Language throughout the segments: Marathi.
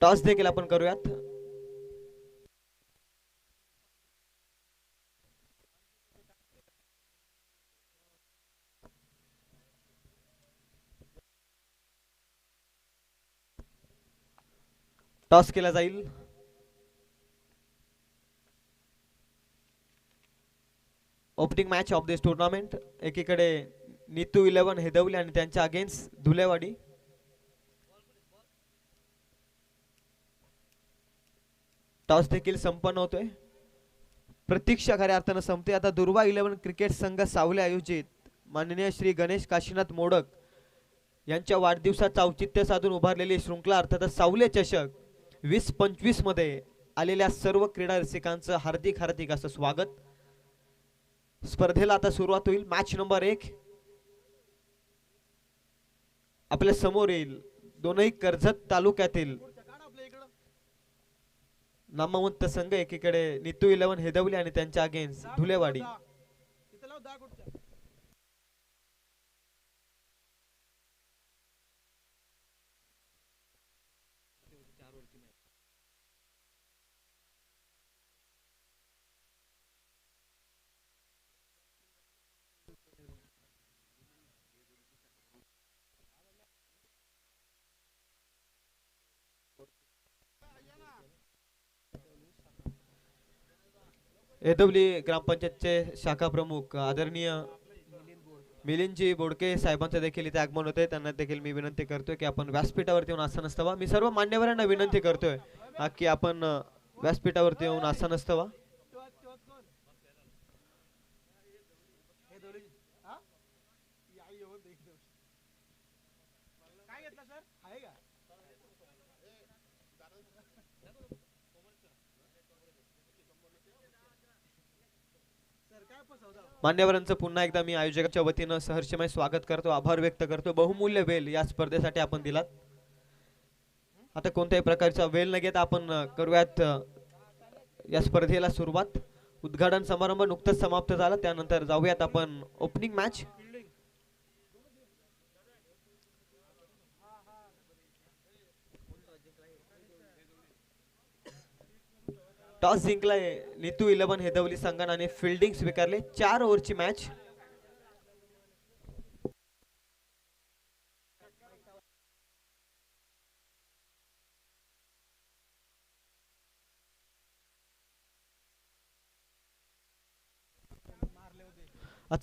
टॉस देखील आपण करूयात. टॉस केला जाईल. Opening match of this tournament. एकीकडे नीतू 11 हेदवली आणि त्यांच्या अगेन्स्ट धुलेवाडी. टॉस देखील संपन्न होतोय. प्रतीक्षा खऱ्या अर्थानं संपते. आता दुर्वा 11 क्रिकेट संघ सावले आयोजित माननीय श्री गणेश काशीनाथ मोडक यांच्या वाढदिवसाचं औचित्य साधून उभारलेली शृंखला अर्थातच सावले चषक 2025 मध्ये आलेल्या सर्व क्रीडा रसिकांचं हार्दिक हार्दिक असं स्वागत. स्पर्धेला आता सुरुवात होईल. मॅच नंबर 1 आपल्या समोर येईल. दोनही कर्जत तालुक्यातील नामवंत संघ. एकीकडे नीतू 11 हेदवली आणि त्यांच्या अगेन्स्ट धुलेवाडी. हेदवली ग्रामपंचायतचे शाखा प्रमुख आदरणीय मिलिंदजी बोडके साहेबांचं देखील इथे आगमन होते. त्यांना देखील मी विनंती करतोय की आपण व्यासपीठावरती येऊन आसन असतावा. मी सर्व मान्यवरांना विनंती करतोय की आपण व्यासपीठावरती येऊन आसन असतावा. मान्यवरांचं पुन्हा एकदा मी आयोजकाच्या वतीनं सहर्षमय स्वागत करतो. आभार व्यक्त करतो. बहुमूल्य वेळ या स्पर्धेसाठी आपण दिलात. आता कोणत्याही प्रकारचा वेळ न घेता आपण करूयात या स्पर्धेला सुरुवात. उद्घाटन समारंभ नुकताच समाप्त झाला. त्यानंतर जाऊयात आपण ओपनिंग मॅच. टॉस जिंकलाय नीतू 11 हेदवली संघाने आणि फिल्डिंग स्वीकारले. 4 ओव्हरची मॅच.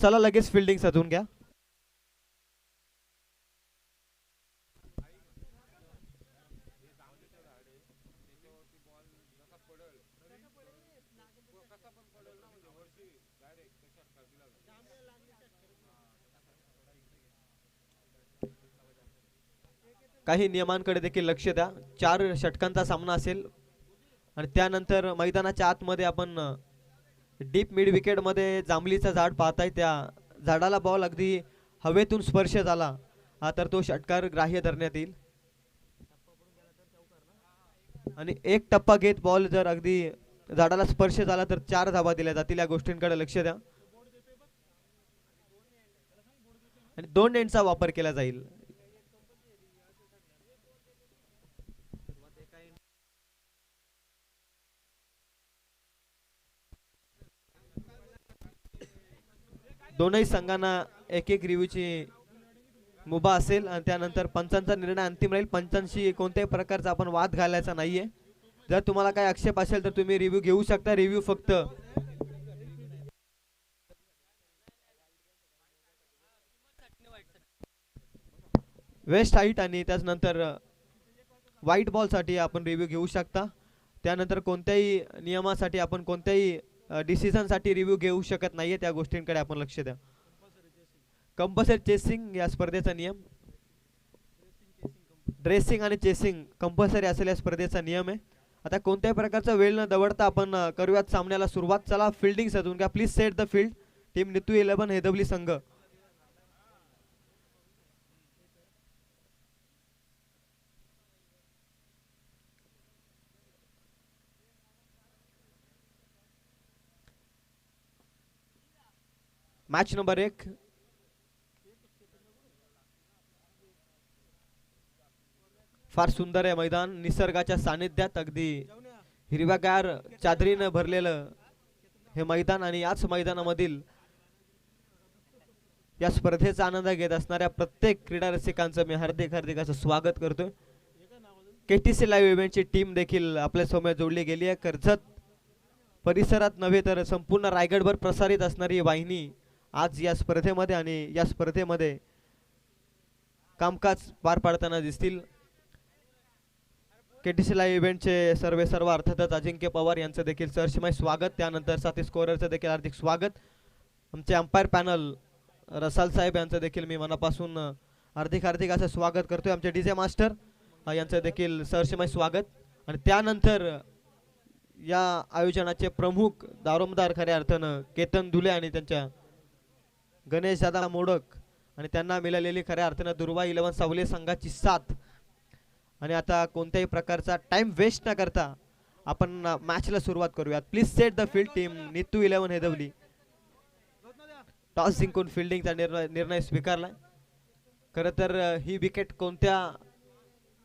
चला लगेच फिल्डिंग साधून घ्या. काही नियमांकडे देखील लक्ष द्या. 4 षटकांचा सामना असेल आणि त्यानंतर मैदानाच्या आतमध्ये आपण डीप मिड विकेट मध्ये जांभलीचं झाड पाहताय. त्या झाडाला बॉल अगदी हवेतून स्पर्श झाला तर तो षटकार ग्राह्य धरण्यात येईल. आणि एक टप्पा घेत बॉल जर अगदी झाडाला स्पर्श झाला तर 4 धावा दिल्या जातील. या गोष्टींकडे लक्ष द्या. आणि 2 एंडचा वापर केला जाईल. दोनही संघांना एक एक रिव्ह्यूची मुभा असेल आणि त्यानंतर पंचांचा निर्णय अंतिम राहील. पंचांशी कोणत्याही प्रकारचा आपण वाद घालायचा नाहीये. जर तुम्हाला काही आक्षेप असेल तर तुम्ही रिव्ह्यू घेऊ शकता. रिव्ह्यू फक्त वेस्ट हाईट आणि त्यानंतर व्हाईट बॉल साठी आपण रिव्ह्यू घेऊ शकता. त्यानंतर कोणत्याही नियमासाठी आपण कोणत्याही डिसिजन साठी रिव्ह्यू घेऊ शकत नाहीये. त्या गोष्टींकडे आपण लक्ष द्या. कंपल्सरी चेसिंग या स्पर्धेचा नियम. ड्रेसिंग आणि चेसिंग कंपल्सरी असेल या स्पर्धेचा नियम आहे. आता कोणत्याही प्रकारचा वेळ न दवडता आपण करूयात सामन्याला सुरुवात. चला फिल्डिंग साधून घ्या. Please set the field. Team Neetu 11 हेदवली संघ. Match number 1. फार सुंदर आहे मैदान, निसर्गाच्या सानिध्यात अगदी हिरव्यागार चादरीनं भरलेलं हे मैदान आणि याच मैदानामधील या स्पर्धेचा आनंद घेत असणाऱ्या प्रत्येक क्रीडा रसिकांचं मी हार्दिक हार्दिक असं स्वागत करतोय. केटीसी लाईव्ह इव्हेंटची टीम देखील आपल्या समोर जोडली गेली आहे. कर्जत परिसरात नव्हे तर संपूर्ण रायगडभर प्रसारित असणारी वाहिनी आज या स्पर्धेमध्ये आणि या स्पर्धेमध्ये कामकाज पार पाडताना दिसतील. केटीसी लाईव्ह इव्हेंटचे सर्व अर्थातच अजिंक्य पवार यांचं देखील सहर्षमय स्वागत. त्यानंतर साथी स्कोररचं देखील हार्दिक स्वागत. आमचे अंपायर पॅनल रसाल साहेब यांचं देखील मी मनापासून हार्दिक हार्दिक असं स्वागत करतोय. आमचे डीजे मास्टर यांचं देखील सहर्षमय स्वागत. आणि त्यानंतर या आयोजनाचे प्रमुख दारोमदार खऱ्या अर्थानं केतन धुले आणि त्यांच्या गणेश दादा मोडक आणि त्यांना मिळालेली खऱ्या अर्थानं दुर्वा 11 सावले संघाची साथ. आणि आता कोणत्याही प्रकारचा टाइम वेस्ट न करता आपण मॅचला सुरुवात करूयात. Please set the field team. Neetu 11 Hedavali toss जिंकून फिल्डिंगचा निर्णय स्वीकारलाय. खरं तर ही विकेट कोणत्या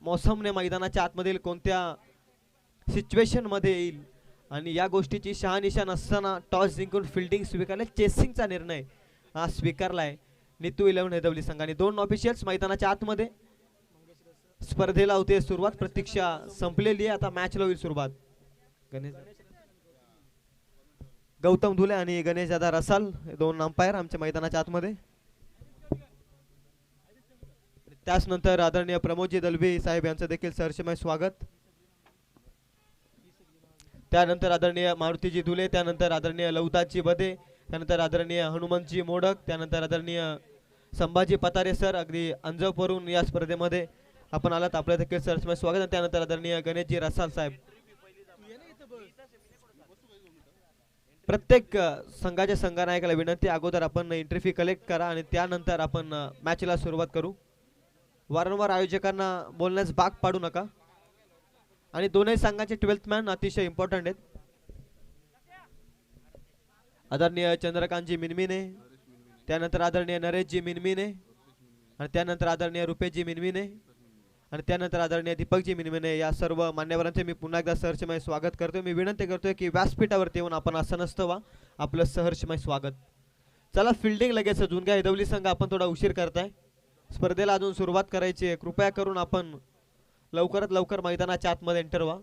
मोसमने मैदानाच्या आतमधील कोणत्या सिच्युएशन मध्ये येईल आणि या गोष्टीची शहानिशा नसताना टॉस जिंकून फिल्डिंग स्वीकारले, चेसिंगचा निर्णय हा स्वीकारलाय नीतू 11 हेदवली संघाने. 2 ऑफिशियल्स मैदानाच्या आतमध्ये. स्पर्धेला होते सुरुवात, प्रतीक्षा संपलेली आहे, आता मॅचला होईल सुरुवात. गौतम धुले आणि गणेश दादा रसाल 2 अंपायर आमच्या मैदानाच्या आतमध्ये. त्याच नंतर आदरणीय प्रमोदजी दलवी साहेब यांचं देखील सहर्षमय स्वागत. त्यानंतर आदरणीय मारुतीजी धुले, त्यानंतर आदरणीय लवताजी बदे, त्यानंतर आदरणीय हनुमंतजी मोडक, त्यानंतर आदरणीय संभाजी पतारे सर अगदी अंजववरून या स्पर्धेमध्ये आपण आलात, आपलं देखील सहर्षमय स्वागत. आणि त्यानंतर आदरणीय गणेशजी रसाल साहेब. प्रत्येक संघाच्या संघनायकाला विनंती, अगोदर आपण एंट्री फी कलेक्ट करा आणि त्यानंतर आपण मॅचला सुरुवात करू. वारंवार आयोजकांना बोलण्यास भाग पाडू नका. आणि दोनही संघाचे 12th मॅन अतिशय इम्पॉर्टंट आहेत. आदरणीय चंद्रकांतजी मिनमिने, त्यानंतर आदरणीय नरेशजी मिनमिने, आणि त्यानंतर आदरणीय रुपेशजी मिनमिने, आणि त्यानंतर आदरणीय दीपकजी मिनमिने, या सर्व मान्यवरांचे मी पुन्हा एकदा सहर्षमय स्वागत करतोय. मी विनंती करतोय की व्यासपीठावरती येऊन आपण आसनस्थ व्हा. आपलं सहर्षमय स्वागत. चला फिल्डिंग लगेच अजून घ्या. हेदवली संघ आपण थोडा उशीर करताय, स्पर्धेला अजून सुरुवात करायची आहे. कृपया करून आपण लवकरात लवकर मैदानाच्या आतमध्ये एंटर व्हा.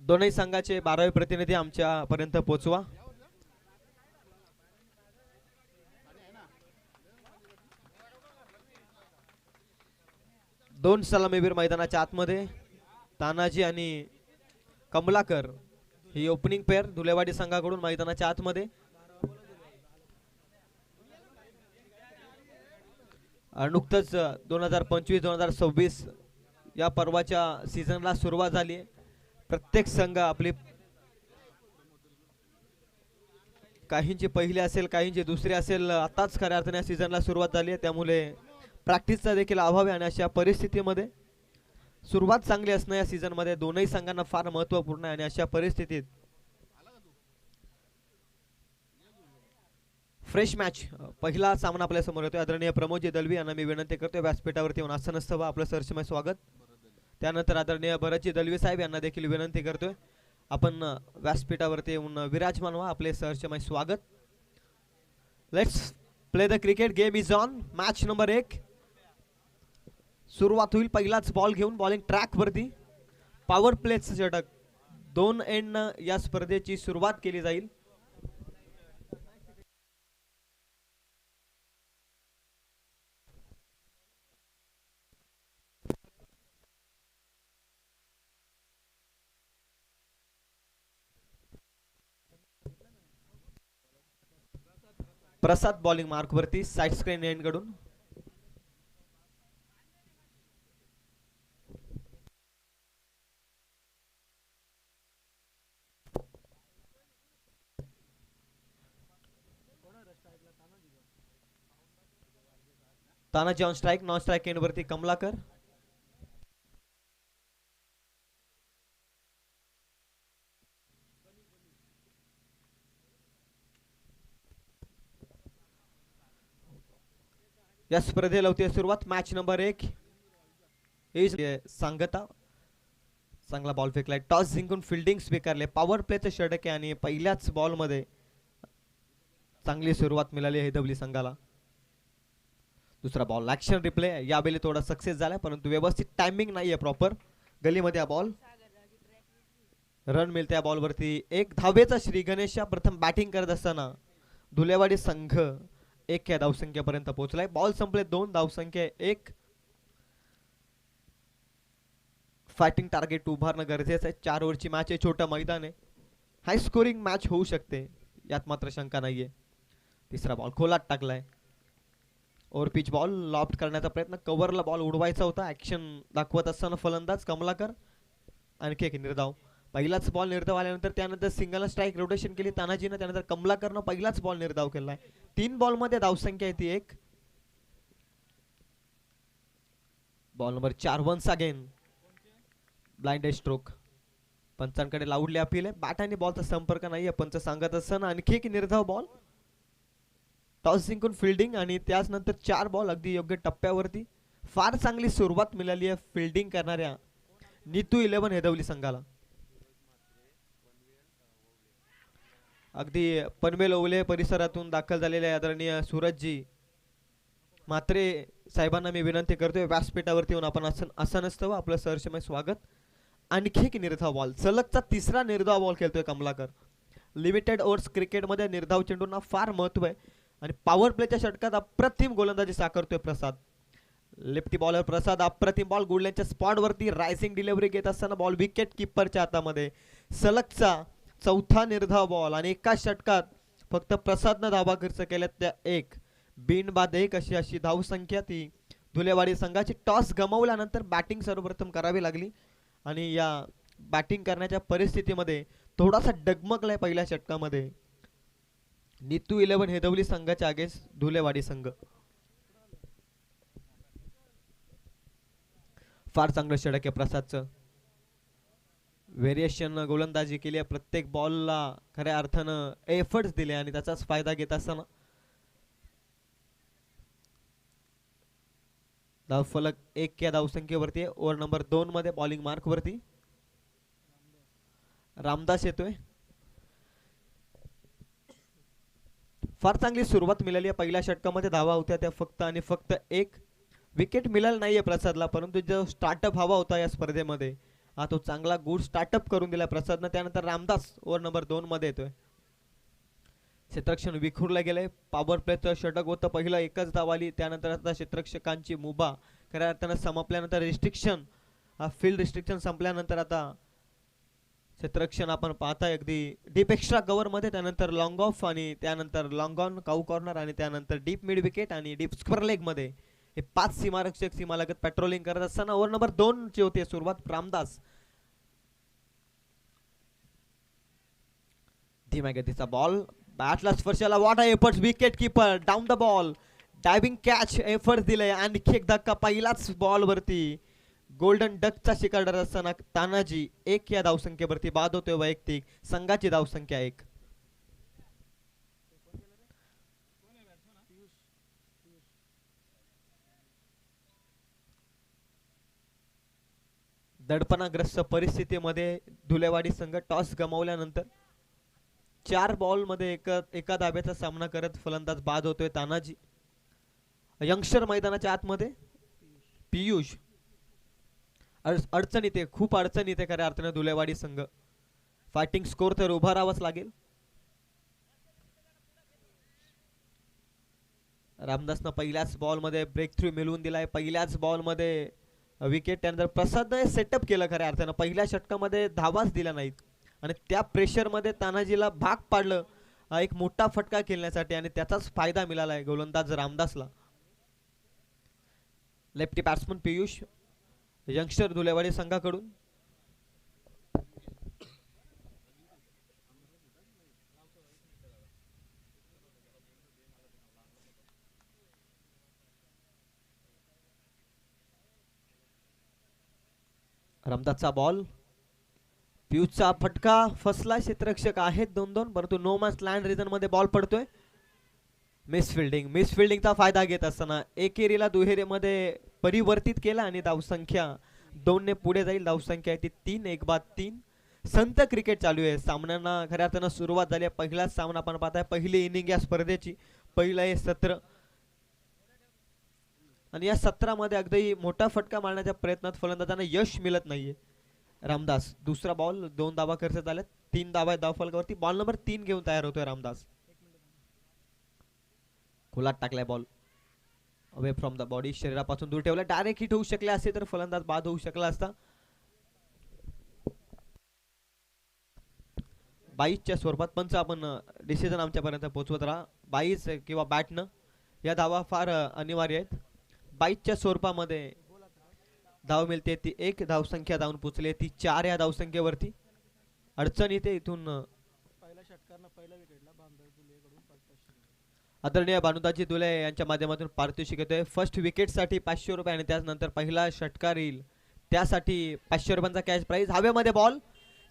दोनही संघाचे 12वे प्रतिनिधी आमच्या पर्यंत पोहोचवा. दोन सलामीवीर मैदानाच्या आतमध्ये. तानाजी आणि कमलाकर ही ओपनिंग पेअर धुलेवाडी संघाकडून मैदानाच्या आतमध्ये. नुकतंच 2025-2026 या पर्वाच्या सीझनला सुरुवात झाली आहे. प्रत्येक संघ आपली, काहींची पहिली असेल, काहींची दुसरी असेल, आताच खऱ्या अर्थाने सीझनला सुरुवात झाली आहे, त्यामुळे प्रॅक्टिसचा देखील अभाव आहे. आणि अशा परिस्थितीमध्ये सुरुवात चांगली असणं या सीझनमध्ये दोनही संघांना फार महत्त्वपूर्ण आहे. आणि अशा परिस्थितीत फ्रेश मॅच पहिला सामना आपल्या समोर येतोय. आदरणीय प्रमोदजी दलवी यांना मी विनंती करतोय व्यासपीठावरती येऊन आसनस्थ व्हा. आपलं सहर्षमय स्वागत. त्यानंतर आदरणीय भरतजी दलवी साहेब यांना देखील विनंती करतोय आपण व्यासपीठावरती येऊन विराजमान व्हा. आपले सहर्षमय स्वागत. Let's play the cricket. Game is on. Match number 1 सुरुवात होईल. पहिलाच बॉल घेऊन बॉलिंग ट्रॅक वरती पॉवर प्लेच षटक 2 एंड या स्पर्धेची सुरुवात केली जाईल. प्रसाद बॉलिंग मार्क वरती साइड स्क्रीन एंड कडून. Tanaji on strike. Non strike end वरती कमलाकर. या स्पर्धेला होती सुरुवात. मॅच नंबर 1 सांगता. चांगला बॉल फेकलाय. टॉस जिंकून फिल्डिंग स्वीकारले. पॉवर प्लेचं षटक आहे आणि पहिल्याच बॉल मध्ये चांगली सुरुवात मिळाली हैदवली संघाला. दुसरा बॉल ऍक्शन रिप्ले. यावेळी थोडा सक्सेस झाला परंतु व्यवस्थित टायमिंग नाहीये प्रॉपर. गलीमध्ये हा बॉल. रन मिळते या बॉल वरती. एक धावेचा श्री गणेश प्रथम बॅटिंग करत असताना धुलेवाडी संघ 1 या धावसंख्येपर्यंत पोहोचलाय. बॉल संपले. 2 धावसंख्या 1. फायटिंग टार्गेट उभारणं गरजेचं आहे. 4 ओव्हरची मॅच आहे. छोटं मैदान आहे. हाय स्कोरिंग मॅच होऊ शकते यात मात्र शंका नाहीये. तिसरा बॉल खोलात टाकलाय. ओव्हर पिच बॉल लॉफ्ट करण्याचा प्रयत्न. कव्हरला बॉल उडवायचा होता. ऍक्शन दाखवत असताना फलंदाज कमलाकर. आणखी एक निर्धाव. पहिलाच बॉल निर्धाव आल्यानंतर त्यानंतर सिंगल स्ट्राइक रोटेशन केली तानाजीनं. त्यानंतर कमलाकरनं पहिलाच बॉल निर्धाव केलाय. 3 बॉल मध्ये धावसंख्या येते 1. Ball number 4 once again blind stroke. पंचांकडे लावडली अपील आहे. बॅट आणि बॉलचा संपर्क नाहीये पंच सांगत असताना आणखी एक निर्धाव बॉल. टॉस जिंकून फिल्डिंग आणि त्याच नंतर 4 बॉल अगदी योग्य टप्प्यावरती. फार चांगली सुरुवात मिळाली आहे फिल्डिंग करणाऱ्या नीतू 11 हैदवली संघाला. अगदी पनवेल ओवले परिसरातून दाखल झालेले आदरणीय सूरजजी मात्रे साहेबांना मी विनंती करतोय व्यासपीठावरती येऊन आपण असं नसतं आपलं सहर्षमय स्वागत. आणखी एक निर्धाव बॉल. सलगचा तिसरा निर्धाव बॉल खेळतोय कमलाकर. लिमिटेड ओव्हर्स क्रिकेटमध्ये निर्धाव चेंडूंना फार महत्व आहे आणि पॉवर प्लेच्या षटकात अप्रतिम गोलंदाजी साकारतोय प्रसाद. लेफ्टी बॉलर प्रसाद अप्रतिम बॉल. गुडल्यांच्या स्पॉट वरती रायझिंग डिलिव्हरी घेत असताना बॉल विकेट किपरच्या हातामध्ये. सलगचा 4था निर्धाव बॉल आणि एका षटकात फक्त प्रसादनं धावा खर्च केल्यात त्या 1. बिनबाद 1 अशी धावसंख्या ती धुलेवाडी संघाची. टॉस गमावल्यानंतर बॅटिंग सर्वप्रथम करावी लागली आणि या बॅटिंग करण्याच्या परिस्थितीमध्ये थोडासा डगमगलाय पहिल्या षटकामध्ये नीतू 11 हैदवली संघाच्या अगेन्स्ट धुलेवाडी संघ. फार चांगलं षटक आहे प्रसादचं. व्हेरिएशन गोलंदाजी केली आहे. प्रत्येक बॉलला खऱ्या अर्थानं एफर्ट्स दिले आणि त्याचाच फायदा घेत असताना धावफलक 1 या धावसंख्येवरती. ओव्हर नंबर 2 मध्ये बॉलिंग मार्क वरती रामदास येतोय. फार चांगली सुरुवात मिळाली आहे. पहिल्या षटकामध्ये धावा होत्या त्या फक्त आणि फक्त 1. विकेट मिळालं नाहीये प्रसादला परंतु जो स्टार्टअप हवा होता या स्पर्धेमध्ये हा तो चांगला गुड स्टार्टअप करून दिला प्रसादनं. त्यानंतर रामदास ओव्हर नंबर 2 मध्ये येतोय. क्षेत्ररक्षण विखुरलं गेलंय. पॉवर प्लेचं षटक होतं पहिलं. 1च धाव आली. त्यानंतर आता क्षेत्ररक्षकांची मुभा खऱ्या अर्थानं संपल्यानंतर रिस्ट्रिक्शन फील्ड रिस्ट्रिक्शन संपल्यानंतर आता क्षेत्ररक्षण आपण पाहताय अगदी डीप एक्स्ट्रा कव्हर मध्ये. त्यानंतर लॉंग ऑफ आणि त्यानंतर लॉंग ऑन काऊ कॉर्नर आणि त्यानंतर डीप मिड विकेट आणि डीप स्क्वेअर लेग मध्ये हे 5 सीमारक्षक सीमालगत पेट्रोलिंग करत असताना ओव्हर नंबर 2 ची होती सुरुवात. रामदास धीम्या गतीचा बॉल. बॅटला स्पर्शाला वाटा efforts. Wicket keeper down the ball diving catch efforts दिले. आणखी एक धक्का पहिलाच बॉल वरती. गोल्डन डकचा शिकार ठरत असताना तानाजी 1 या धावसंख्येवरती बाद होतोय. वैयक्तिक संघाची धावसंख्या 1. दडपणाग्रस्त परिस्थितीमध्ये धुलेवाडी संघ टॉस गमावल्यानंतर 4 बॉल मध्ये एका धाब्याचा सामना करत फलंदाज बाद होतोय तानाजी. यंगस्टर मैदानाच्या आतमध्ये पियुष. अडचण येते खूप अडचण येते खऱ्या अर्थाने धुलेवाडी संघ. फायटिंग स्कोर तर उभा राहावंच लागेल. रामदासनं पहिल्याच बॉल मध्ये ब्रेक थ्रू मिळवून दिलाय. पहिल्याच बॉल मध्ये विकेट. त्यानंतर प्रसादने सेटअप केलं खऱ्या अर्थानं. पहिल्या षटकामध्ये धावाच दिला नाहीत आणि त्या प्रेशर मध्ये तानाजीला भाग पाडलं एक मोठा फटका खेळण्यासाठी आणि त्याचाच फायदा मिळाला आहे गोलंदाज रामदासला. लेफ्टी बॅट्समन पियुष यंगस्टर धुलेवाडी संघाकडून. रामदासचा बॉल, पियुषचा फटका फसला. क्षेत्ररक्षक आहेत 2-2 परंतु नो मॅच लँड रिजन मध्ये बॉल पडतोय. मिस फिल्डिंगचा फायदा घेत असताना एकेरीला दुहेरीमध्ये परिवर्तित केला आणि धावसंख्या 2 ने पुढे जाईल. धावसंख्या आहे ती 3. एक बाद 3. संत क्रिकेट चालू आहे. सामन्यांना खऱ्या अर्थानं सुरुवात झाली आहे. पहिलाच सामना आपण पाहताय, पहिली इनिंग या स्पर्धेची, पहिलं हे सत्र आणि या सत्रामध्ये अगदी मोठा फटका मारण्याच्या प्रयत्नात फलंदाजांना यश मिळत नाहीये. रामदास दुसरा बॉल, 2 धावा खर्च झाल्यात, 3 धावा धावफलकावरती. बॉल नंबर 3 घेऊन तयार होतोय रामदास. खोलात टाकलाय ball, away from the body, शरीरापासून दूर ठेवला. डायरेक्ट हिट होऊ शकले असते तर फलंदाज बाद होऊ शकला असता. 22च्या स्वरूपात पंच आपण डिसिजन आमच्यापर्यंत पोहोचवत राहा. 22 किंवा बॅटनं या धावा फार अनिवार्य आहेत. 22च्या स्वरूपामध्ये धाव मिळते ती 1. धावसंख्या धावून पोचली ती 4 या धावसंख्येवरती. अडचण येते इथून. आदरणीय भानुदाजी दुले यांच्या माध्यमातून पारितोषिक येतोय. फर्स्ट विकेट साठी 500 रुपये आणि त्यानंतर पहिला षटकार येईल त्यासाठी 500 रुपयांचा कॅश प्राइज. हवेमध्ये बॉल,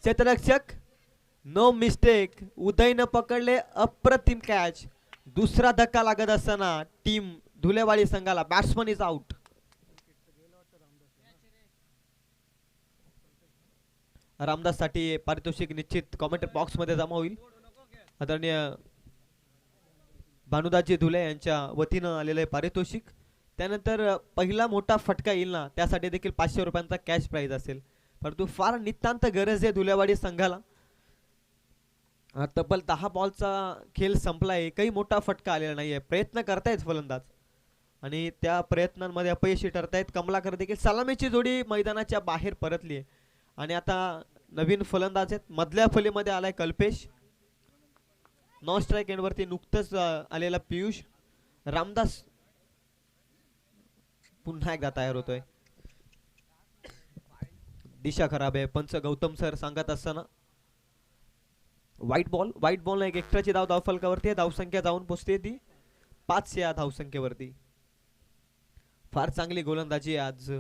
क्षेत्ररक्षक नो मिस्टेक, उदयनं पकडले, अप्रतिम कॅच. दुसरा धक्का लागत असताना टीम धुलेवाडी संघाला बॅट्समन इज आउट. रामदास साठी पारितोषिक निश्चित कॉमेंट बॉक्स मध्ये जमा होईल. आदरणीय भानुदाजी धुले यांच्या वतीनं आलेलं आहे पारितोषिक. त्यानंतर पहिला मोठा फटका येईल ना त्यासाठी देखील 500 रुपयांचा कॅश प्राइज असेल. परंतु फार नितांत गरज आहे धुलेवाडी संघाला. तब्बल 10 बॉलचा खेळ संपलाय, एकही मोठा फटका आलेला नाहीये. प्रयत्न करतायत फलंदाज आणि त्या प्रयत्नांमध्ये अपयशी ठरतायत. कमलाकर देखील सलामीची जोडी मैदानाच्या बाहेर परतली आहे आणि आता नवीन फलंदाज आहेत. मधल्या फलीमध्ये आलाय कल्पेश, नॉन स्ट्राईक एंडवरती नुकतंच आलेला पियुष. रामदास पुन्हा एकदा तयार होतोय. दिशा खराब आहे, पंच गौतम सर सांगत असताना. व्हाईट बॉल एक एक्स्ट्राची धाव धावफलकावरती आहे. धावसंख्या जाऊन पोहोचते ती 5 या धावसंख्येवरती. फार चांगली गोलंदाजी आज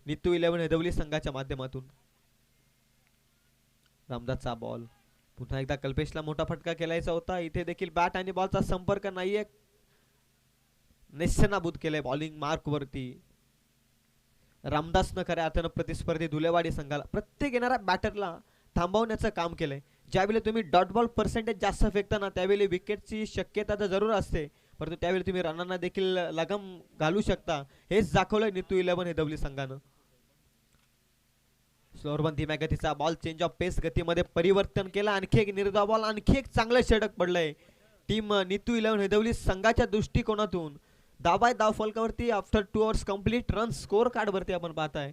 नितू 11 हेदवली संघाच्या माध्यमातून. रामदासचा बॉल, पुन्हा एकदा कल्पेशला मोठा फटका खेळायचा होता. इथे देखील बॅट आणि बॉलचा संपर्क नाहीये. नेस्तनाबूत केलंय बॉलिंग मार्क वरती. रामदासनं खऱ्या अर्थानं प्रतिस्पर्धी धुलेवाडी संघाला प्रत्येक येणाऱ्या बॅटरला थांबवण्याचं काम केलंय. ज्यावेळी तुम्ही डॉट बॉल पर्सेंटेज जास्त फेकताना त्यावेळी विकेटची शक्यता तर जरूर असते, परंतु त्यावेळी तुम्ही रनांना देखील लगाम घालू शकता. हेच दाखवलंय नितू 11 हेदवली संघानं. स्लोअरबन धीम्या गतीचा बॉल, चेंज ऑफ पेस, गतीमध्ये परिवर्तन केलं. आणखी एक निर्धाव बॉल, आणखी एक चांगलं षटक पडलंय टीम नितू 11 हेदवली संघाच्या दृष्टिकोनातून. धाव फलकावरती after 2 hours complete run score card वरती आपण पाहताय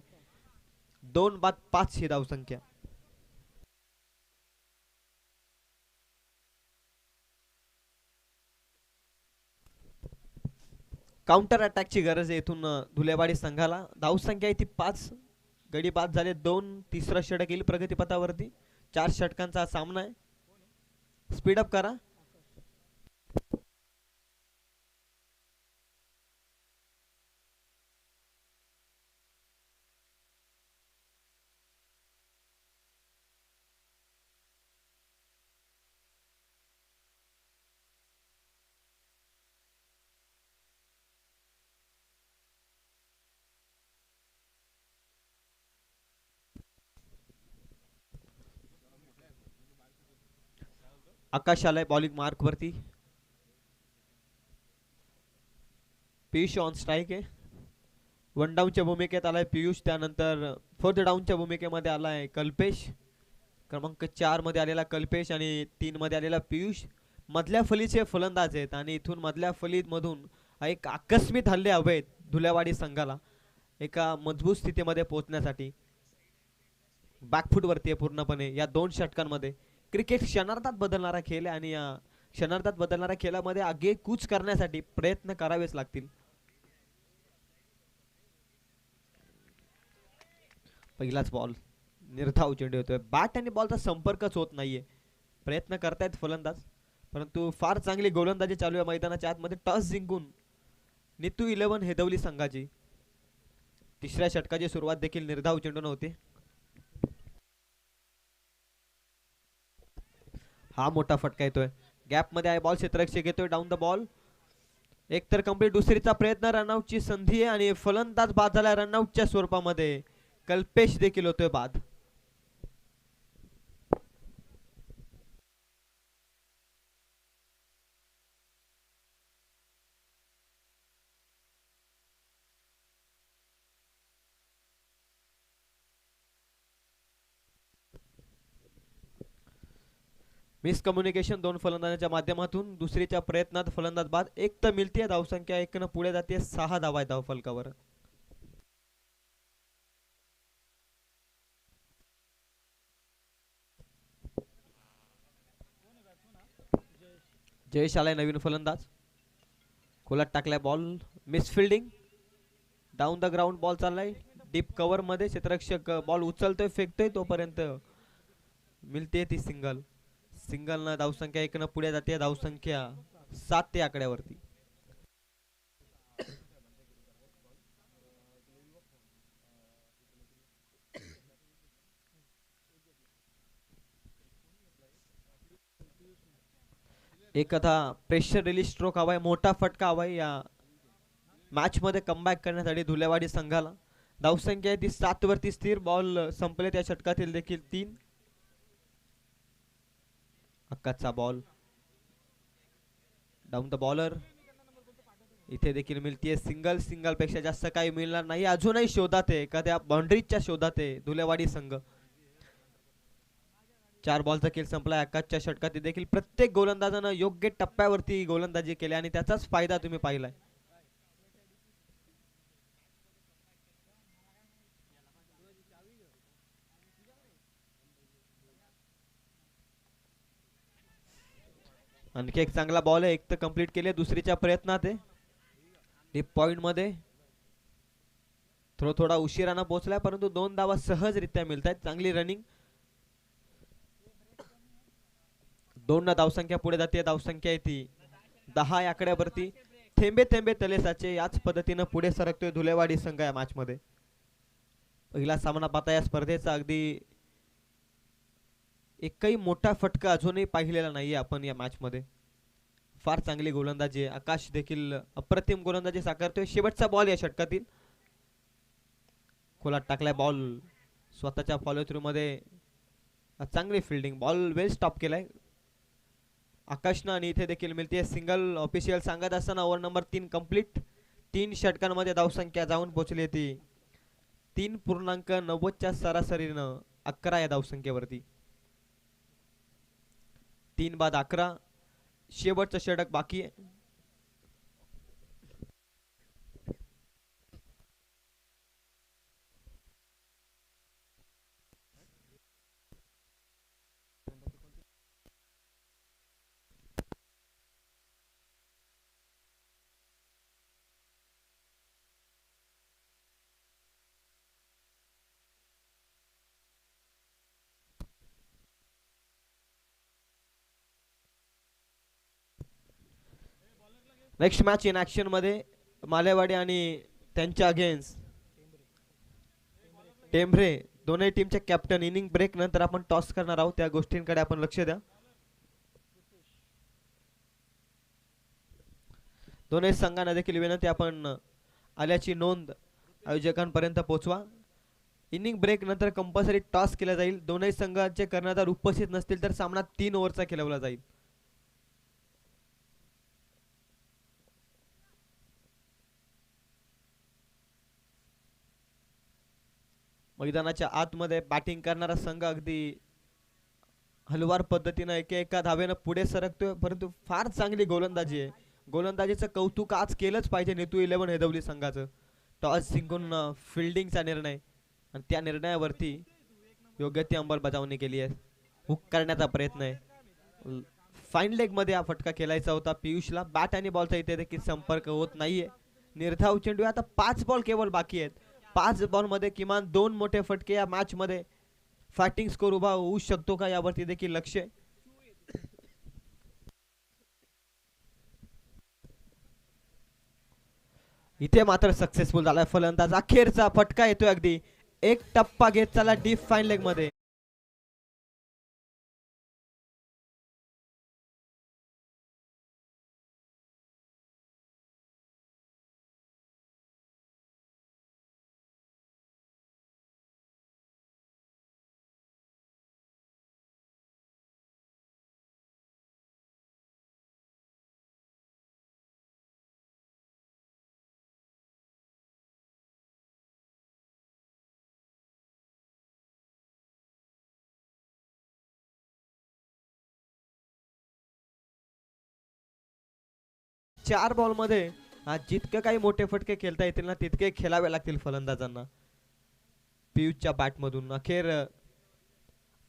2 बाद 5 ही धाव संख्या. काउंटर अटॅकची गरज आहे इथून धुलेवाडी संघाला. धावसंख्या आहे ती 5, गडी बाद झाले 2. तिसरा षटक येईल प्रगतीपथावरती. 4 षटकांचा सामना आहे. स्पीडअप करा. आकाश आलाय बॉलिंग मार्क वरती. पियुष ऑन स्ट्राइक आहे. 1 डाऊनच्या भूमिकेत आलाय पियुष. त्यानंतर 4th डाऊनच्या भूमिकेमध्ये आलाय कल्पेश. क्रमांक 4 मध्ये आलेला कल्पेश आणि 3 मध्ये आलेला पियुष. मधल्या फलीचे फलंदाज आहेत आणि इथून मधल्या फलीमधून एक आकस्मिक हल्ले हवे आहेत धुलेवाडी संघाला एका मजबूत स्थितीमध्ये पोहोचण्यासाठी. बॅकफूट वरती आहे पूर्णपणे या 2 षटकांमध्ये. क्रिकेट क्षणार्धात बदलणारा खेळ आहे आणि या क्षणार्धात बदलणाऱ्या खेळामध्ये आगेकूच करण्यासाठी प्रयत्न करावेच लागतील. पहिलाच बॉल निर्धाव चेंडू होतोय. बॅट आणि बॉलचा संपर्कच होत नाहीये. प्रयत्न करतायत फलंदाज परंतु फार चांगली गोलंदाजी चालू आहे मैदानाच्या आतमध्ये. टॉस जिंकून नितू 11 हेदवली संघाची. तिसऱ्या षटकाची सुरुवात देखील निर्धाव चेंडून होते. हा मोठा फटका येतोय. गॅप मध्ये आहे बॉल. क्षेत्ररक्षक घेतोय डाऊन द बॉल. एक तर कंप्लीट. दुसरीचा प्रयत्न. रनआउटची संधी आहे आणि फलंदाज बाद झाला रनआउटच्या स्वरूपामध्ये. कल्पेश देखील होतोय बाद. मिसकम्युनिकेशन दोन फलंदाजांच्या माध्यमातून. दुसरीच्या प्रयत्नात फलंदाज बाद. एक तर मिळते धावसंख्या 1 न पुढे जाते. 6 धावा आहेत धावफलकावर. जयेश आलाय नवीन फलंदाज. खोलात टाकलाय ball. Miss fielding. Down the ground ball चाललाय डीप कव्हर मध्ये. क्षेत्ररक्षक बॉल उचलतोय फेकतोय तोपर्यंत मिळते ती सिंगल. सिंगल न धावसंख्या 1 न पुढे जाते. धावसंख्या 7 ते आकड्यावरती. एक आता प्रेशर रिलीज स्ट्रोक हवाय. मोठा फटका हवाय या मॅच मध्ये कमबॅक करण्यासाठी धुलेवाडी संघाला. धावसंख्या ती 7 वरती स्थिर. बॉल संपले त्या षटकातील देखील 3. अक्काचा बॉल. Down the bowler. इथे देखील मिळतीये सिंगल. सिंगल पेक्षा जास्त काही मिळणार नाही. अजूनही शोधात आहे एखाद्या बाउंड्रीच्या शोधात आहे धुलेवाडी संघ. 4 बॉलचा खेळ संपलाय. अक्काच्या षटकात देखील प्रत्येक गोलंदाजानं योग्य टप्प्यावरती गोलंदाजी केली आणि त्याचाच फायदा तुम्ही पाहिलाय. आणखी एक चांगला बॉल आहे. एक तर कंप्लीट केले. दुसरीच्या प्रयत्नात आहे डीप पॉइंट मध्ये. थोडा उशिरानं पोहोचलाय परंतु 2 धावा सहजरित्या मिळत आहेत. चांगली रनिंग. 2 न धावसंख्या पुढे जाते. धावसंख्या येते 10 आकड्यावरती. थेंबे थेंबे तलेसाचे याच पद्धतीनं पुढे सरकतोय धुलेवाडी संघ या मॅच मध्ये. पहिला सामना पाहता या स्पर्धेचा. अगदी एकही मोठा फटका अजूनही पाहिलेला नाहीये आपण या मॅच मध्ये. फार चांगली गोलंदाजी आहे. आकाश देखील अप्रतिम गोलंदाजी साकारतोय. शेवटचा बॉल या षटकातील. खोलात टाकलाय बॉल. स्वतःच्या फॉलो थ्रू मध्ये चांगली फिल्डिंग. बॉल वेल स्टॉप केलाय आकाशनं आणि इथे देखील मिळते सिंगल. ऑफिशियल सांगत असताना ओव्हर नंबर 3 कंप्लीट. 3 षटकांमध्ये धावसंख्या जाऊन पोहोचली ती 3.90 च्या सरासरीनं 11 या धावसंख्येवरती. 3 बाद 11. शेवटचं षटक बाकी आहे. नेक्स्ट मॅच इन ऍक्शन मध्ये मालेवाडी आणि त्यांच्या अगेन्स्ट टेंभरे दोन्ही टीमचे कॅप्टन. इनिंग ब्रेक नंतर आपण टॉस करणार आहोत. त्या गोष्टींकडे आपण लक्ष द्या. दोन्ही संघांना देखील विनंती आपण आल्याची नोंद आयोजकांपर्यंत पोहोचवा. इनिंग ब्रेक नंतर कंपल्सरी टॉस केला जाईल. दोन्ही संघांचे कर्णधार उपस्थित नसतील तर सामना 3 ओव्हरचा खेळवला जाईल. मैदानाच्या आतमध्ये बॅटिंग करणारा संघ अगदी हलवार पद्धतीने एका धावेनं पुढे सरकतोय परंतु फार चांगली गोलंदाजी आहे. गोलंदाजीचं कौतुक आज केलंच पाहिजे नितू 11 हेदवली संघाचं. टॉस जिंकून फिल्डिंगचा निर्णय आणि त्या निर्णयावरती योग्य ती अंमलबजावणी केली आहे. हुक करण्याचा प्रयत्न आहे. फाईन लेग मध्ये हा फटका खेळायचा होता पियुषला. बॅट आणि बॉलचा इथे देखील संपर्क होत नाहीये. निर्धाव चेंडू. आता 5 बॉल केवळ बाकी आहेत. 5 बॉल मध्ये किमान 2 मोठे फटके या मॅच मध्ये फायटिंग स्कोर उभा होऊ शकतो का यावरती देखील लक्ष आहे. इथे मात्र सक्सेसफुल झालाय फलंदाज. अखेरचा फटका येतोय अगदी एक टप्पा घेत चला डीप फाईन लेग मध्ये. चार बॉल मध्ये जितके काही मोठे फटके खेळता येतील ना तितके खेळावे लागतील फलंदाजांना. पियुषच्या बॅट मधून अखेर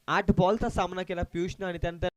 8 बॉलचा सामना केला पियुषनं आणि त्यानंतर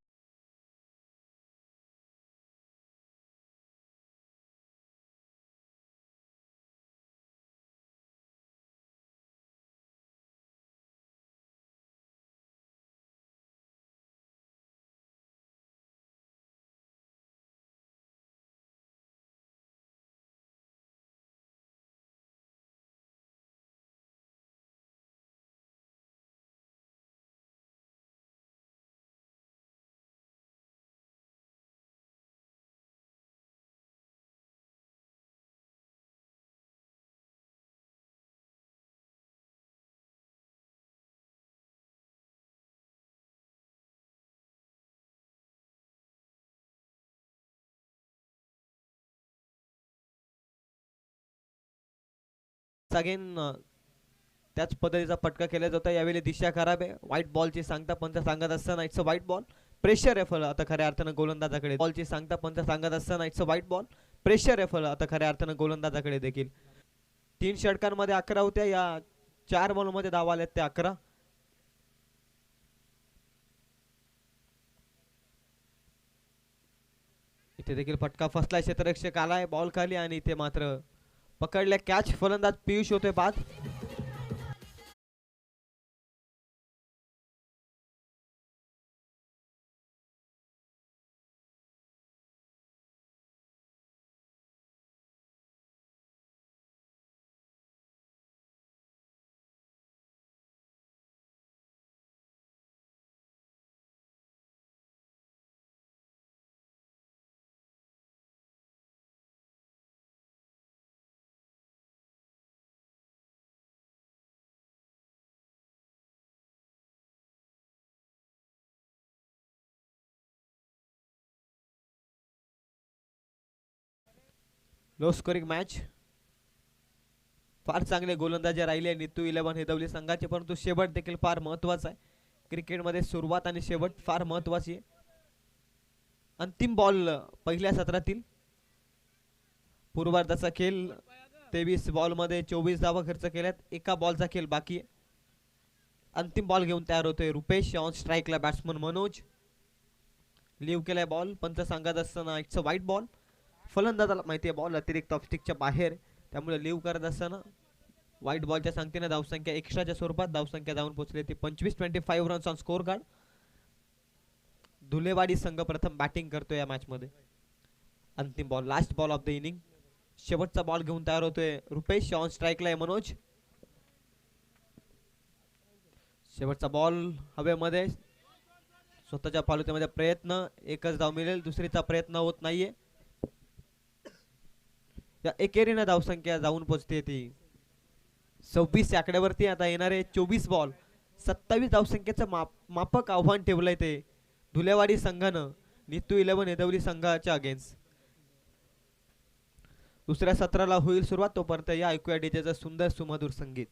अगेन त्याच पद्धतीचा फटका केला जातो. यावेळी दिशा खराब आहे. व्हाईट बॉलची सांगता पंच सांगत असताना it's a white ball. Pressure आहे फल आता खऱ्या अर्थानं गोलंदाजाकडे. बॉलची सांगता पंच सांगत असताना it's a white ball. Pressure आहे फल आता खऱ्या अर्थानं गोलंदाजाकडे देखील. 3 षटकांमध्ये 11 होत्या. या 4 बॉल मध्ये धावा आल्यात ते 11. इथे देखील फटका फसलाय. क्षेत्ररक्षक आलाय बॉल खाली आणि इथे मात्र पकडल्या कॅच. फलंदाज पियुष होतोय बाद. Low scoring match. फार चांगले गोलंदाजी राहिले नितू 11 हेदवली संघाचे. परंतु शेवट देखील फार महत्वाचा आहे. क्रिकेटमध्ये सुरुवात आणि शेवट फार महत्वाची आहे. अंतिम बॉल पहिल्या सत्रातील पूर्वार्धाचा खेळ. 23 बॉल मध्ये 24 धावा खर्च केल्यात. एका बॉलचा खेळ बाकी आहे. अंतिम बॉल घेऊन तयार होतोय रुपेश. ऑन स्ट्राईकला बॅट्समन मनोज. लिव्ह केलाय बॉल. पंच सांगत असताना इट्स अ व्हाईट बॉल. फलंदाजाला माहिती आहे बॉल अतिरिक्त ऑफस्टिकच्या बाहेर, त्यामुळे लिव्ह करत असताना व्हाईट बॉलच्या सांगतेने धावसंख्या एक्स्ट्राच्या स्वरूपात धावसंख्या जाऊन पोहोचली ती 25 रन्स ऑन स्कोर कार्ड. धुलेवाडी संघ प्रथम बॅटिंग करतोय या मॅच मध्ये. अंतिम ball last ball of the inning. शेवटचा बॉल घेऊन तयार होतोय रुपेश. ऑन स्ट्राईकला आहे मनोज. शेवटचा बॉल हवेमध्ये. स्वतःच्या पालुत्यामध्ये प्रयत्न. एकच धाव मिळेल. दुसरीचा प्रयत्न होत नाहीये. या एकेरीने धावसंख्या जाऊन पोहोचते ती 26 या आकड्यावरती. आता येणारे 24 बॉल 27 धावसंख्येचं मापक आव्हान ठेवलंय ते धुलेवाडी संघानं नितू 11 हेदवली संघाच्या अगेन्स्ट. दुसऱ्या सत्राला होईल सुरुवात. तोपर्यंत या ऐकूया डीजेचं सुंदर सुमधुर संगीत.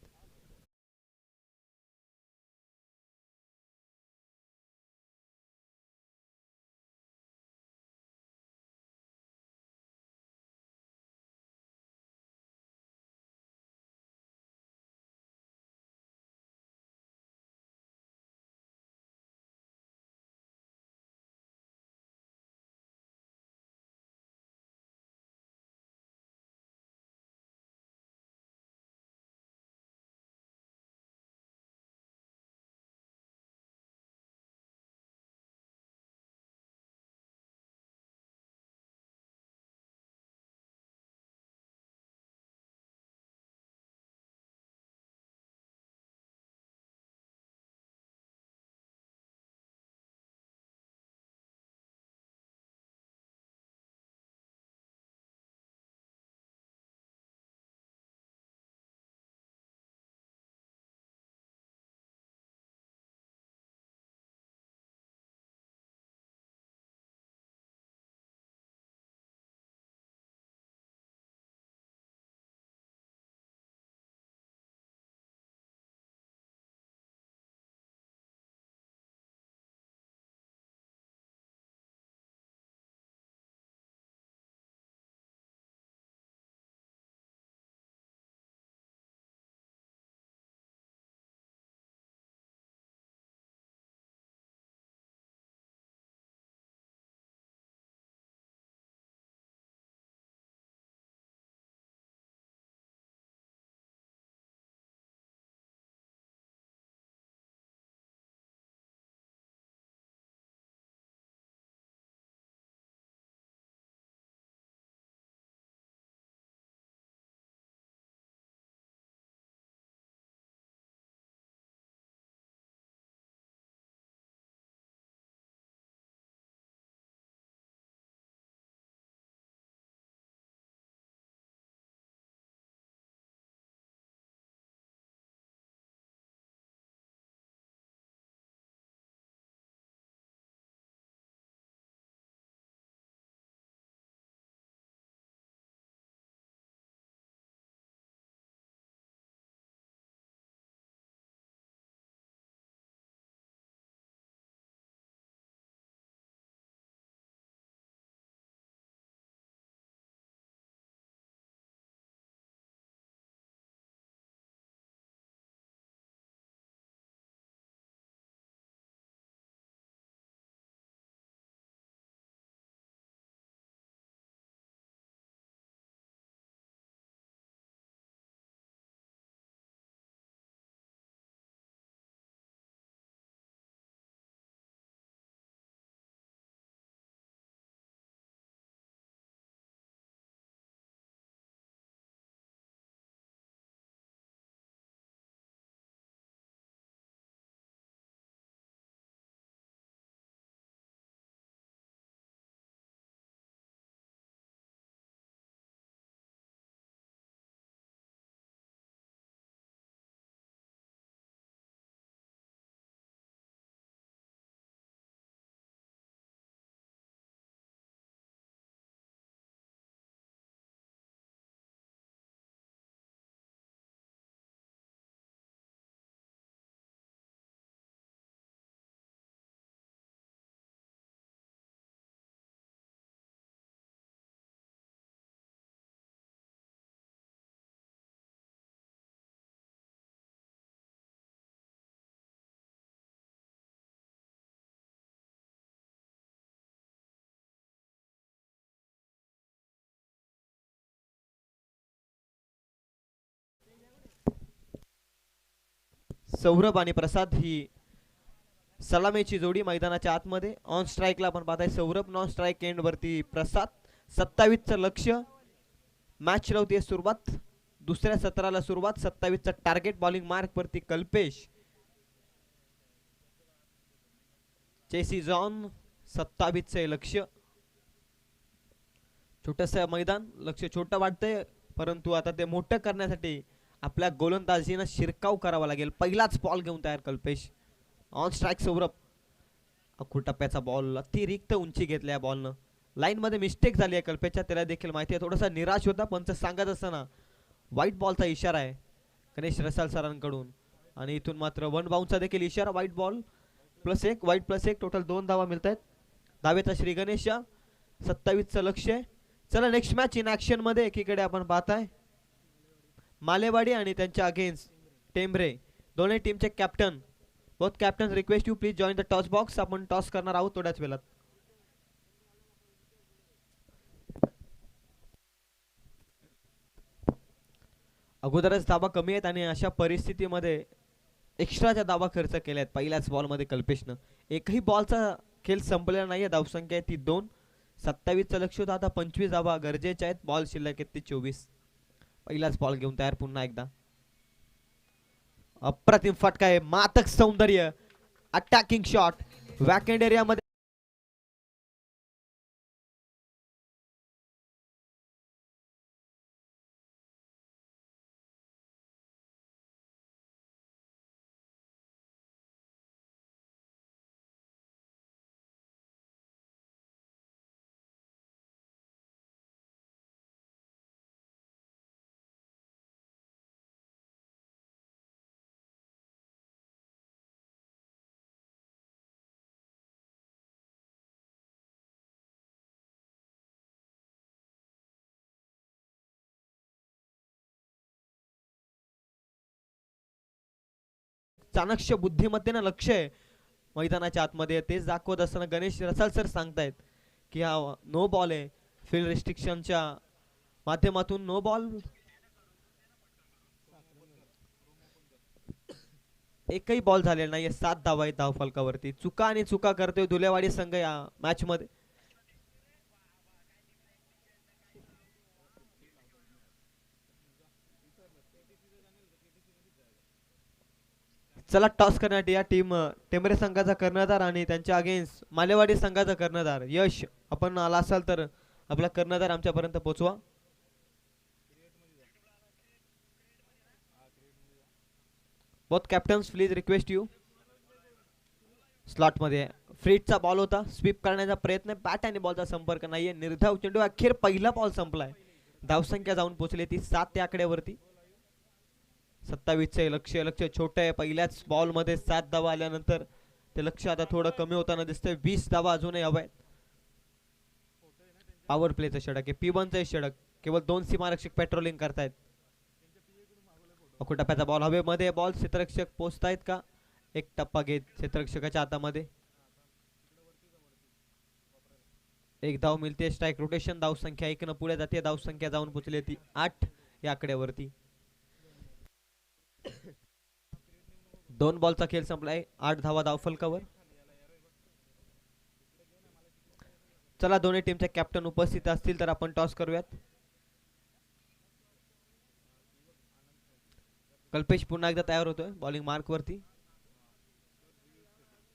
सौरभ आणि प्रसाद ही सलामीची जोडी मैदानाच्या आतमध्ये. ऑन स्ट्राईकला आपण पाहताय सौरभ, नॉन स्ट्राईक एंड वरती प्रसाद. 27चं लक्ष. मॅच लावते सुरुवात. दुसऱ्या सत्राला सुरुवात. 27चं टार्गेट. बॉलिंग मार्क वरती कल्पेश. चेसी जॉन. 27चं लक्ष. छोटस मैदान, लक्ष छोटं वाटतंय परंतु आता ते मोठं करण्यासाठी आपल्या गोलंदाजीनं शिरकाव करावा लागेल. पहिलाच बॉल घेऊन तयार कल्पेश. On strike Saurabh. अखूट टप्प्याचा बॉल अतिरिक्त उंची घेतल्या बॉलनं. लाईन मध्ये मिस्टेक झाली आहे कल्पेशच्या, त्याला देखील माहिती आहे. थोडासा निराश होता पंच सांगत असताना व्हाईट बॉलचा इशारा आहे गणेश रसाल सरांकडून. आणि इथून मात्र वन बाउन्सचा देखील इशारा. व्हाईट बॉल +1, व्हाईट +1, टोटल 2 धावा मिळत आहेत. धावेचा श्री गणेश. 27चं लक्ष आहे. चला नेक्स्ट मॅच इन ऍक्शन मध्ये एकीकडे आपण पाहताय मालेवाडी आणि त्यांच्या अगेन्स्ट टेंभरे. दोन्ही टीमचे captain. Both captain request you please join the toss box. आपण टॉस करणार आहोत थोड्याच वेळात. अगोदरच धावा कमी आहेत आणि अशा परिस्थितीमध्ये एक्स्ट्राच्या धावा खर्च केल्यात पहिल्याच बॉलमध्ये कल्पेशनं. एकही बॉलचा खेळ संपलेला नाहीये. धावसंख्या आहे ती 2. 27चं लक्ष होतं. आता 25 धावा गरजेच्या आहेत. बॉल शिल्लक आहेत ती 24. पहिलाच बॉल घेऊन तयार पुन्हा एकदा. अप्रतिम फटका आहे. मातक सौंदर्य. अटॅकिंग शॉट वॅकेंड एरिया मध्ये. चाणक्य बुद्धिमत्तेनं लक्ष आहे मैदानाच्या आतमध्ये. तेच दाखवत असताना गणेश रसाल सर सांगतायत की हा नो बॉल आहे. फील्ड रिस्ट्रिक्शनच्या माध्यमातून नो बॉल. एकही बॉल झालेला नाहीये. 7 धावा आहेत धाव फलकावरती. चुका आणि चुका करतोय धुलेवाडी संघ या मॅच मध्ये. चला टॉस करण्यासाठी या टीम टेंभरे संघाचा कर्णधार आणि त्यांच्या अगेन्स्ट मालेवाडी संघाचा कर्णधार यश. आपण आला असाल तर आपला कर्णधार आमच्यापर्यंत पोहोचवा. Both captains please request you. Slot मध्ये फ्रीटचा बॉल होता. स्वीप करण्याचा प्रयत्न. बॅट आणि बॉलचा संपर्क नाहीये. निर्धाव चेंडू. अखेर पहिला बॉल संपलाय. धावसंख्या जाऊन पोहोचली ती 7 या आकड्यावरती. 27चे लक्ष. लक्ष छोटं आहे. पहिल्याच बॉल मध्ये 7 धावा आल्यानंतर ते लक्ष आता थोडं कमी होताना दिसतंय. 20 धावा अजूनही हवाय. पॉवर प्लेचं षटक आहे. P1चं षटक. केवळ 2 सीमारक्षक पेट्रोलिंग करतायत. अखूट टप्प्याचा बॉल हवेमध्ये. बॉल क्षेत्ररक्षक पोहोचतायत का. एक टप्पा घेत क्षेत्ररक्षकाच्या हातामध्ये. एक धाव मिळते. Strike rotation. धाव संख्या 1 न पुढे जाते. धाव संख्या जाऊन पोहोचली ती 8 या आकड्यावरती. 2 बॉलचा खेळ संपलाय. 8 धावा धाव फलकावर. चला दोन्ही टीमचे कॅप्टन उपस्थित असतील तर आपण टॉस करूयात. कल्पेश पुन्हा एकदा तयार होतोय बॉलिंग मार्क वरती.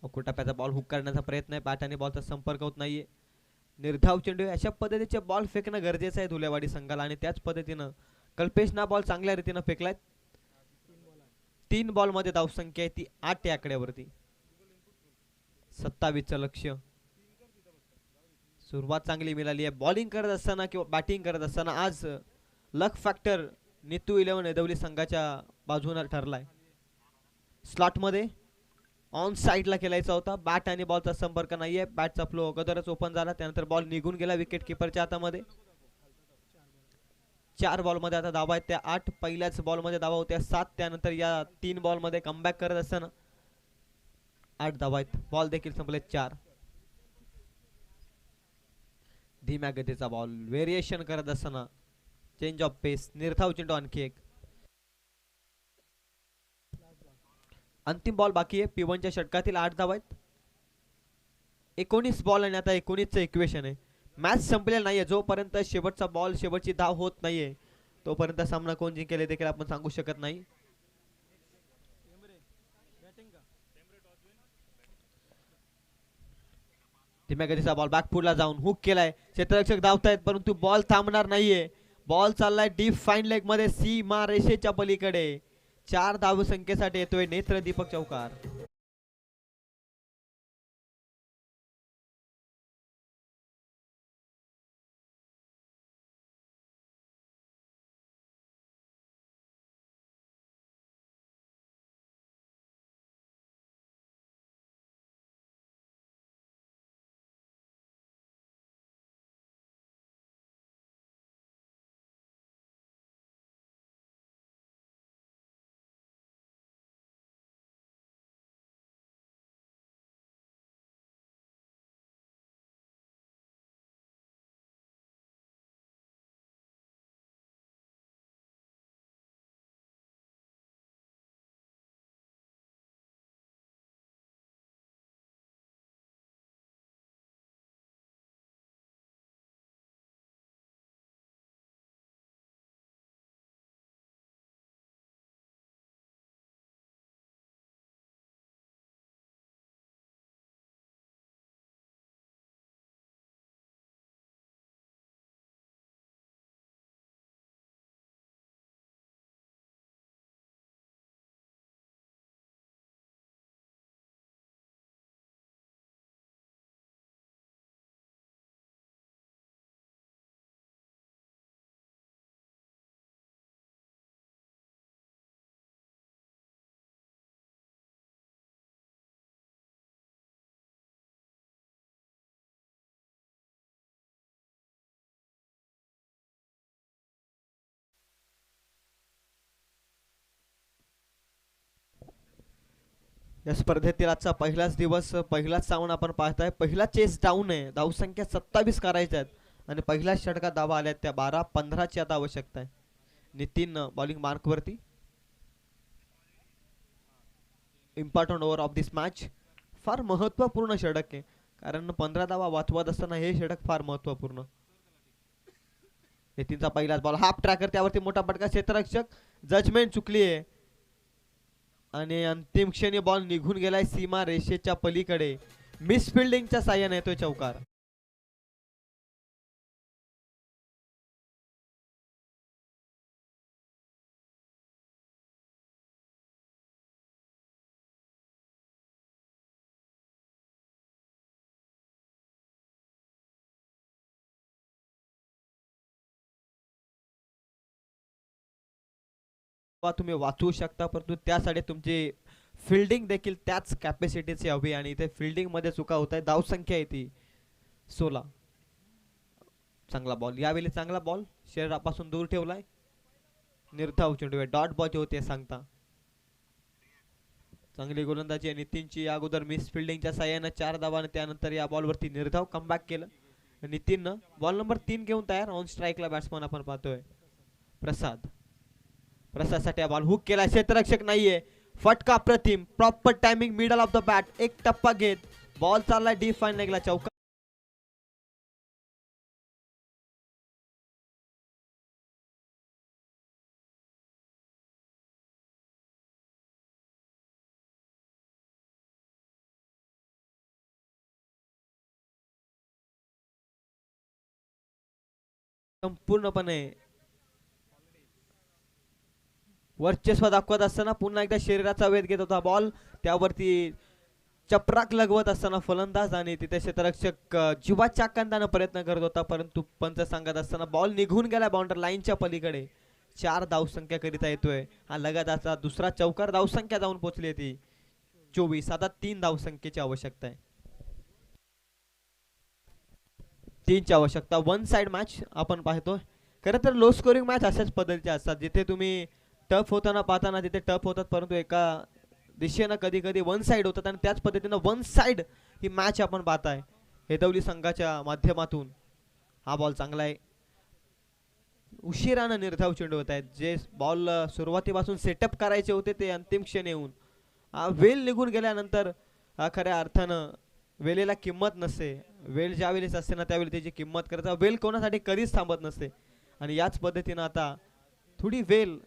अखूट टप्प्याचा बॉल हुक करण्याचा प्रयत्न आहे. बॅट आणि बॉलचा संपर्क होत नाहीये. निर्धाव चेंडू. अशा पद्धतीचे बॉल फेकणं गरजेचं आहे धुलेवाडी संघाला आणि त्याच पद्धतीनं कल्पेशना बॉल चांगल्या रीतीनं फेकलाय. 3 बॉल मध्ये धावसंख्या आहे ती 8 या आकड्यावरती. 27चं लक्ष. सुरुवात चांगली मिळाली आहे. बॉलिंग करत असताना किंवा बॅटिंग करत असताना आज लक फॅक्टर नितू 11 एदवली संघाच्या बाजूने ठरलाय. स्लॉट मध्ये ऑन साइडला खेळायचा होता. बॅट आणि बॉलचा संपर्क नाहीये. बॅटचा फ्लो अगोदरच ओपन झाला. त्यानंतर बॉल निघून गेला विकेट किपरच्या हातामध्ये. 4 बॉल मध्ये आता धावा आहेत त्या 8. पहिल्याच बॉल मध्ये धावा होत्या 7. त्यानंतर या 3 बॉल मध्ये कमबॅक करत असताना 8 धावा आहेत. बॉल देखील संपले 4. धीम्या गतीचा बॉल. व्हेरिएशन करत असताना चेंज ऑफ पेस. निर्धाव चेंडू आणखी एक. अंतिम बॉल बाकी आहे. P1च्या षटकातील 8 धावा आहेत. 19 बॉल आणि आता 19चं इक्वेशन आहे. मॅच संपलेला नाहीये. जोपर्यंत शेवटचा बॉल शेवटची धाव होत नाहीये तोपर्यंत सामना कोण जिंकेल हे देखील आपण सांगू शकत नाही. धीम्या गतीचा बॉल बॅकफुटला जाऊन हुक केलाय. क्षेत्ररक्षक धावतायत परंतु बॉल थांबणार नाहीये. बॉल चाललाय डीप फाईन लेग मध्ये सीमा रेषेच्या पलीकडे. 4 धाव संख्येसाठी येतोय नेत्र दीपक चौकार. या स्पर्धेतील आजचा पहिलाच दिवस पहिलाच सामना आपण पाहताय. पहिला चेस डाऊन आहे. धावसंख्या 27 करायच्या आहेत आणि पहिल्याच षटकात धावा आल्या त्या 12-15ची आता आवश्यकता आहे. नितीन बॉलिंग मार्क वरती. Important over of this match. फार महत्वपूर्ण षटक आहे कारण 15 धावा वाचवत असताना हे षटक फार महत्वपूर्ण. नितीनचा पहिलाच बॉल हाफ ट्रॅकर त्यावरती मोठा फटका. क्षेत्ररक्षक जजमेंट चुकली आहे आणि अंतिम क्षणी बॉल निघून गेलाय सीमा रेषेच्या पलीकडे. मिस फिल्डिंगच्या साह्याने येतोय चौकार. तुम्ही वाचवू शकता परंतु त्यासाठी तुमची फिल्डिंग देखील त्याच कॅपॅसिटीची हवी आणि इथे फिल्डिंग मध्ये चुका होत आहे. धाव संख्या आहे ती 16. चांगला बॉल यावेळी चांगला बॉल शरीरापासून दूर ठेवलाय. निर्धाव चेंडू डॉट बॉल होते सांगता. चांगली गोलंदाजी नितीनची. अगोदर मिस फिल्डिंगच्या साह्याने 4 धावा आणि त्यानंतर या बॉलवरती निर्धाव कमबॅक केलं. नितीननं बॉल नंबर 3 घेऊन तयार. ऑन स्ट्राईकला बॅट्समन आपण पाहतोय प्रसाद. प्रसादसाठी बॉल हुक केला. क्षेत्ररक्षक नाहीये. फटका Pratim. Proper timing middle of the bat. एक टप्पा घेत बॉल चाललाय डीप फाईन लेगला चौका. संपूर्णपणे वर्चस्व दाखवत असताना पुन्हा एकदा शरीराचा वेध घेत होता बॉल. त्यावरती चपराक लगवत असताना फलंदाज आणि तिथे क्षेत्ररक्षक जीवाच्या आकांताने प्रयत्न करत होता परंतु पंच सांगत असताना बॉल निघून गेला बाउंड्री लाईनच्या पलीकडे. 4 धावसंख्या करिता येतोय हा लगातारचा दुसरा चौकार. धावसंख्या जाऊन पोहोचली ती 24. आता 3 धावसंख्येची आवश्यकता आहे. 3ची आवश्यकता. वन साइड मॅच आपण पाहतोय. खरं तर लो स्कोरिंग मॅच अशाच पद्धतीचे असतात जिथे तुम्ही टफ होताना पाहताना तिथे टफ होतात परंतु एका दिशेनं कधी कधी वन साइड होतात आणि त्याच पद्धतीनं वन साइड ही मॅच आपण पाहताय हेदवली संघाच्या माध्यमातून. हा बॉल चांगला आहे. उशिरानं निर्धाव चेंडू होत आहेत. जे बॉल सुरुवातीपासून सेटअप करायचे होते ते अंतिम क्षणी येऊन वेळ निघून गेल्यानंतर खऱ्या अर्थानं वेळेला किंमत नसते. वेळ ज्यावेळेस असते ना त्यावेळी त्याची किंमत करायचा. वेळ कोणासाठी कधीच थांबत नसते. आणि याच पद्धतीनं आता थोडी वेळ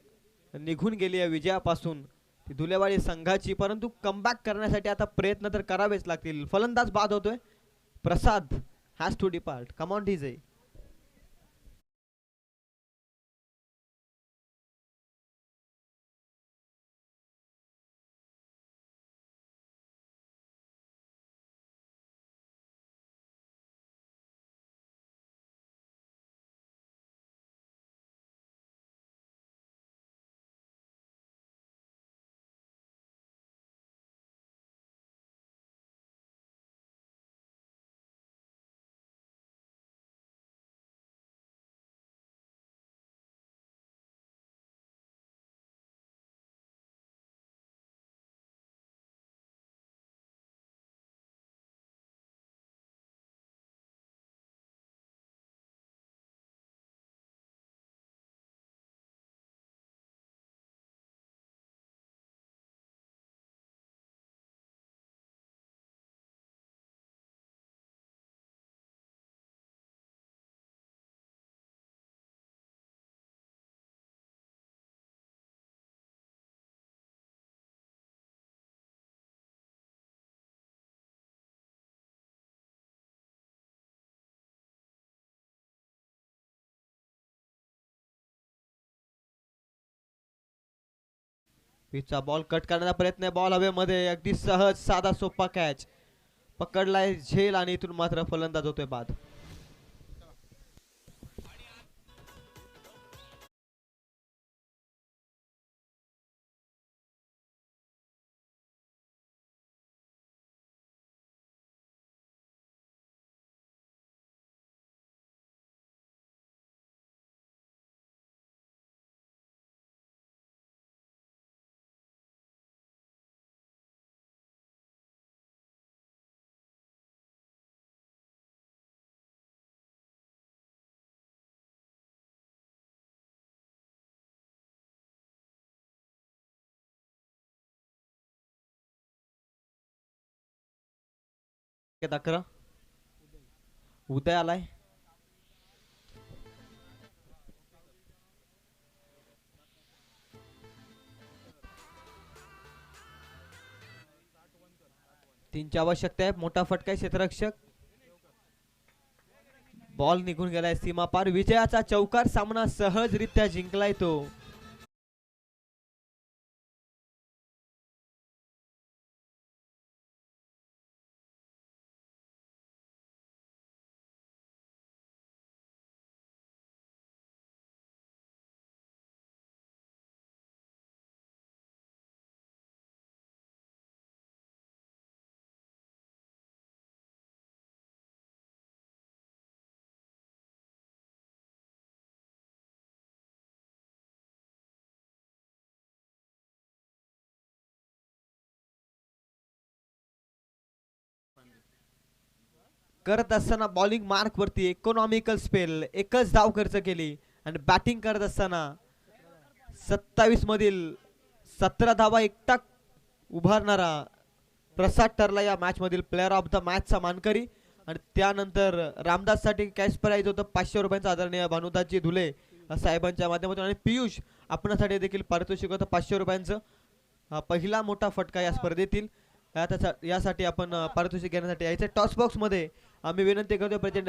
निघून गेली आहे विजयापासून ती धुलेवाडी संघाची, परंतु कमबॅक करण्यासाठी आता प्रयत्न तर करावेच लागतील. फलंदाज बाद होतोय. Prasad has to depart. Come on DJ. पिचचा बॉल कट करण्याचा प्रयत्न आहे. बॉल हवेमध्ये अगदी सहज साधा सोपा कॅच पकडलाय झेल आणि इथून मात्र फलंदाज होतोय बाद. अकरा उदय आलाय. तीनची आवश्यकता आहे. मोठा फटका क्षेत्ररक्षक. बॉल निघून गेलाय सीमा पार. विजयाचा चौकार सामना सहजरित्या जिंकलाय तो. करत असताना बॉलिंग मार्क वरती इकॉनॉमिकल स्पेल एकच धाव खर्च केली आणि बॅटिंग करत असताना 27 मधील 17 धावा एकटा उभारणारा प्रसाद ठरला या मॅच मधील प्लेअर ऑफ द मॅच चा मानकरी. आणि त्यानंतर रामदास साठी कॅश प्राइज होतं 500 रुपयांचं आदरणीय भानुदासजी धुले साहेबांच्या माध्यमातून. आणि पियुष आपणासाठी देखील पारितोषिक होतं 500 रुपयांचं. पहिला मोठा फटका या स्पर्धेतील. यासाठी आपण पारितोषिक घेण्यासाठी यायचं. टॉस बॉक्स मध्ये आम्ही विनंती करतो प्रचंड